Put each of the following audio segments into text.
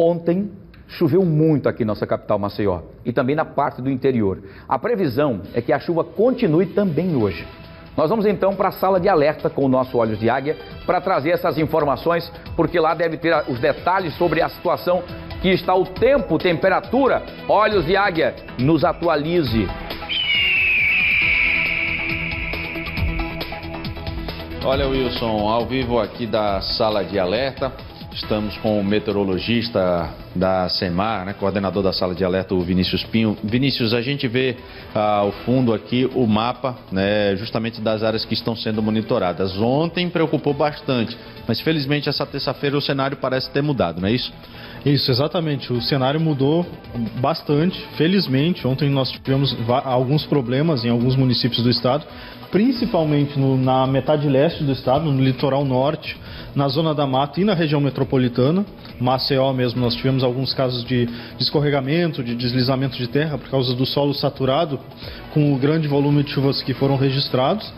Ontem choveu muito aqui na nossa capital, Maceió, e também na parte do interior. A previsão é que a chuva continue também hoje. Nós vamos então para a sala de alerta com o nosso Olhos de Águia para trazer essas informações, porque lá deve ter os detalhes sobre a situação que está o tempo, temperatura. Olhos de Águia, nos atualize. Olha, Wilson, ao vivo aqui da sala de alerta, estamos com o meteorologista da SEMAR, né, coordenador da sala de alerta, o Vinícius Pinho. Vinícius, a gente vê ao fundo aqui o mapa, né, justamente das áreas que estão sendo monitoradas. Ontem preocupou bastante, mas felizmente essa terça-feira o cenário parece ter mudado, não é isso? Isso, exatamente. O cenário mudou bastante, felizmente. Ontem nós tivemos alguns problemas em alguns municípios do estado, principalmente na metade leste do estado, no litoral norte, na zona da mata e na região metropolitana. Maceió mesmo, nós tivemos alguns casos de escorregamento, de deslizamento de terra por causa do solo saturado com o grande volume de chuvas que foram registrados.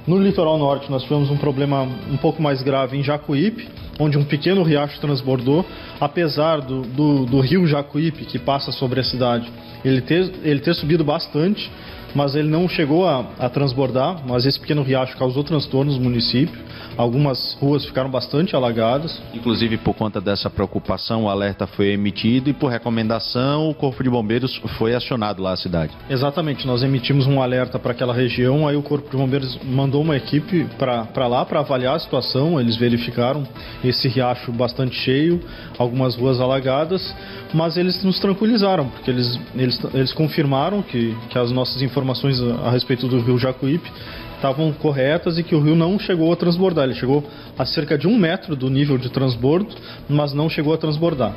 No litoral norte nós tivemos um problema um pouco mais grave em Jacuípe, onde um pequeno riacho transbordou, apesar do rio Jacuípe, que passa sobre a cidade, ele ter subido bastante, mas ele não chegou a transbordar, mas esse pequeno riacho causou transtornos no município. Algumas ruas ficaram bastante alagadas. Inclusive, por conta dessa preocupação, o alerta foi emitido e, por recomendação, o Corpo de Bombeiros foi acionado lá na cidade. Exatamente, nós emitimos um alerta para aquela região, aí o Corpo de Bombeiros mandou uma equipe para lá para avaliar a situação. Eles verificaram esse riacho bastante cheio, algumas ruas alagadas, mas eles nos tranquilizaram, porque eles confirmaram que as nossas informações a respeito do rio Jacuípe estavam corretas e que o rio não chegou a transbordar. Ele chegou a cerca de 1 metro do nível de transbordo, mas não chegou a transbordar.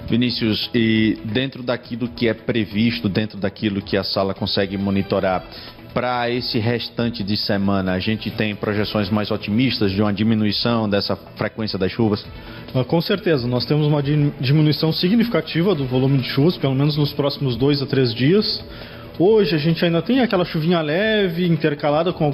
Vinícius, e dentro daquilo que é previsto, dentro daquilo que a sala consegue monitorar, para esse restante de semana, a gente tem projeções mais otimistas de uma diminuição dessa frequência das chuvas? Com certeza, nós temos uma diminuição significativa do volume de chuvas, pelo menos nos próximos 2 a 3 dias. Hoje a gente ainda tem aquela chuvinha leve, intercalada com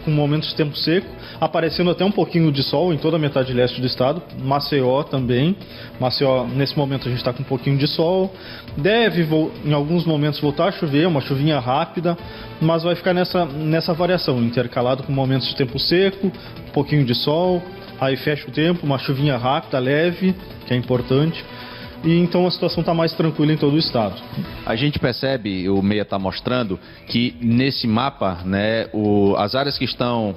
momentos de tempo seco, aparecendo até um pouquinho de sol em toda a metade leste do estado, Maceió também. Maceió, nesse momento a gente está com um pouquinho de sol, deve em alguns momentos voltar a chover, uma chuvinha rápida, mas vai ficar nessa variação, intercalado com momentos de tempo seco, um pouquinho de sol, aí fecha o tempo, uma chuvinha rápida, leve, que é importante. E então a situação está mais tranquila em todo o estado. A gente percebe, o Meia está mostrando, que nesse mapa, né, as áreas que estão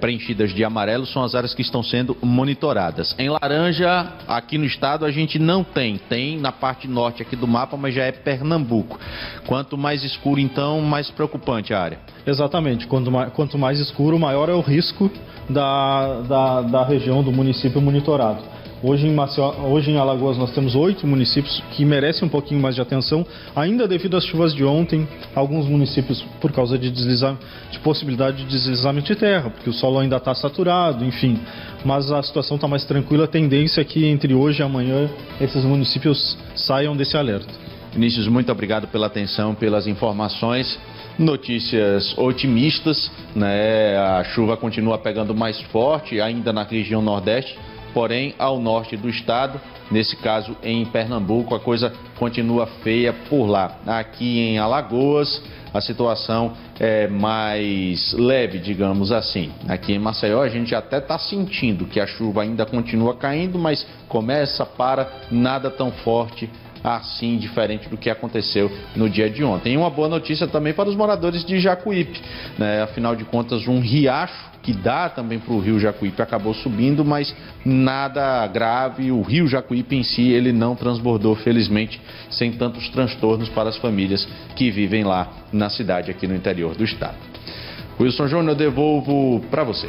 preenchidas de amarelo são as áreas que estão sendo monitoradas. Em laranja, aqui no estado, a gente não tem. Tem na parte norte aqui do mapa, mas já é Pernambuco. Quanto mais escuro, então, mais preocupante a área. Exatamente. Quanto mais escuro, maior é o risco da região, do município monitorado. Hoje em Alagoas nós temos 8 municípios que merecem um pouquinho mais de atenção, ainda devido às chuvas de ontem, alguns municípios por causa de possibilidade de deslizamento de terra, porque o solo ainda está saturado, enfim. Mas a situação está mais tranquila, a tendência é que entre hoje e amanhã esses municípios saiam desse alerta. Vinícius, muito obrigado pela atenção, pelas informações. Notícias otimistas, né? A chuva continua pegando mais forte ainda na região nordeste, porém ao norte do estado, nesse caso em Pernambuco, a coisa continua feia por lá. Aqui em Alagoas a situação é mais leve, digamos assim. Aqui em Maceió a gente até está sentindo que a chuva ainda continua caindo, mas começa para nada tão forte assim, diferente do que aconteceu no dia de ontem. E uma boa notícia também para os moradores de Jacuípe, né? Afinal de contas, um riacho que dá também para o rio Jacuípe acabou subindo, mas nada grave. O rio Jacuípe em si, ele não transbordou, felizmente, sem tantos transtornos para as famílias que vivem lá na cidade, aqui no interior do estado. Wilson Júnior, eu devolvo para você.